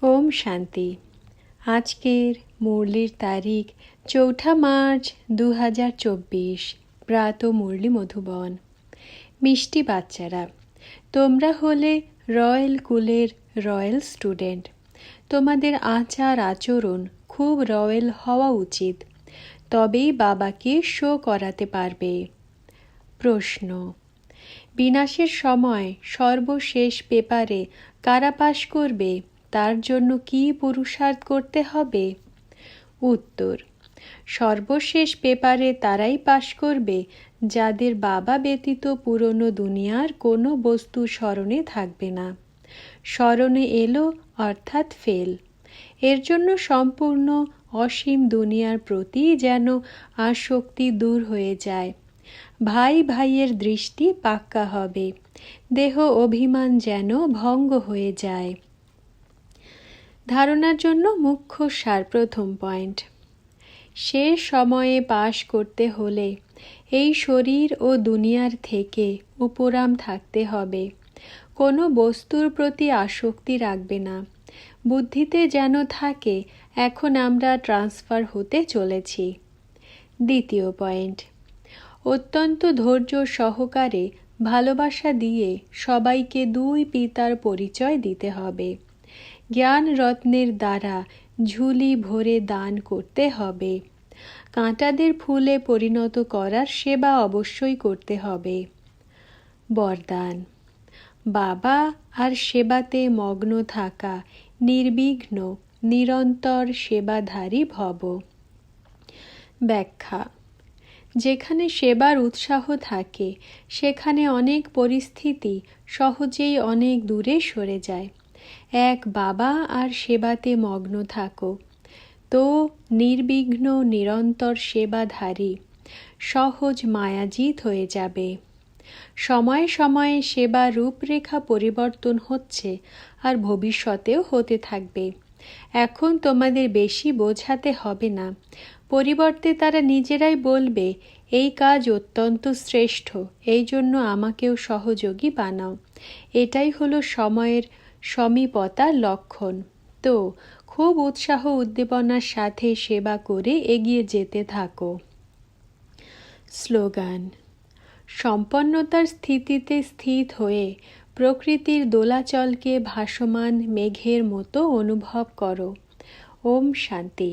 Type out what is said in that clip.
ওম শান্তি। আজকের মুরলির তারিখ ৪ মার্চ ২০২৪। প্রাত মুরলি মধুবন। মিষ্টি বাচ্চারা, তোমরা হলে রয়্যাল কুলের রয়্যাল স্টুডেন্ট। তোমাদের আচার আচরণ খুব রয়্যাল হওয়া উচিত, তবেই বাবাকে শো করাতে পারবে। প্রশ্ন: বিনাশের সময় সর্বশেষ পেপারে কারা পাশ করবে, তার জন্য কি পুরুষার্থ করতে হবে? উত্তর: সর্বশেষ পেপারে তারাই পাশ করবে যাদের বাবা ব্যতীত পুরনো দুনিয়ার কোনো বস্তু স্মরণে থাকবে না। স্মরণে এলো অর্থাৎ ফেল। এর জন্য সম্পূর্ণ অসীম দুনিয়ার প্রতি যেন আসক্তি দূর হয়ে যায়। ভাই ভাইয়ের দৃষ্টি পাক্কা হবে। দেহ অভিমান যেন ভঙ্গ হয়ে যায়। ধারণার জন্য মুখ্য সার। প্রথম পয়েন্ট: শেষ সময়ে পাশ করতে হলে এই শরীর ও দুনিয়ার থেকে উপরাম থাকতে হবে। কোনো বস্তুর প্রতি আসক্তি রাখবে না। বুদ্ধিতে যেন থাকে এখন আমরা ট্রান্সফার হতে চলেছি। দ্বিতীয় পয়েন্ট: অত্যন্ত ধৈর্য সহকারে ভালোবাসা দিয়ে সবাইকে দুই পিতার পরিচয় দিতে হবে। জ্ঞান রত্নের দ্বারা ঝুলি ভরে দান করতে হবে। কাঁটাদের ফুলে পরিণত করার সেবা অবশ্যই করতে হবে। বরদান: বাবা আর সেবাতে মগ্ন থাকা, নির্বিঘ্ন নিরন্তর সেবাধারী ভব। ব্যাখ্যা: যেখানে সেবার উৎসাহ থাকে সেখানে অনেক পরিস্থিতি সহজেই অনেক দূরে সরে যায়। এক বাবা আর সেবাতে মগ্ন থাকো তো নির্বিঘ্ন নিরন্তর সেবাধারী সহজ মায়াজিত হয়ে যাবে। সময়ে সময়ে সেবা রূপরেখা পরিবর্তন হচ্ছে আর ভবিষ্যতেও হতে থাকবে। এখন তোমাদের বেশি বোঝাতে হবে না। পরিবর্তে তারা নিজেরাই বলবে, এই কাজ অত্যন্ত শ্রেষ্ঠ, এই জন্য আমাকেও সহযোগী বানাও। এটাই হলো সময়ের সমীপতার লক্ষণ। তো খুব উৎসাহ উদ্দীপনার সাথে সেবা করে এগিয়ে যেতে থাকো। স্লোগান: সম্পন্নতার স্থিতিতে স্থিত হয়ে প্রকৃতির দোলাচলকে ভাসমান মেঘের মতো অনুভব করো। ওম শান্তি।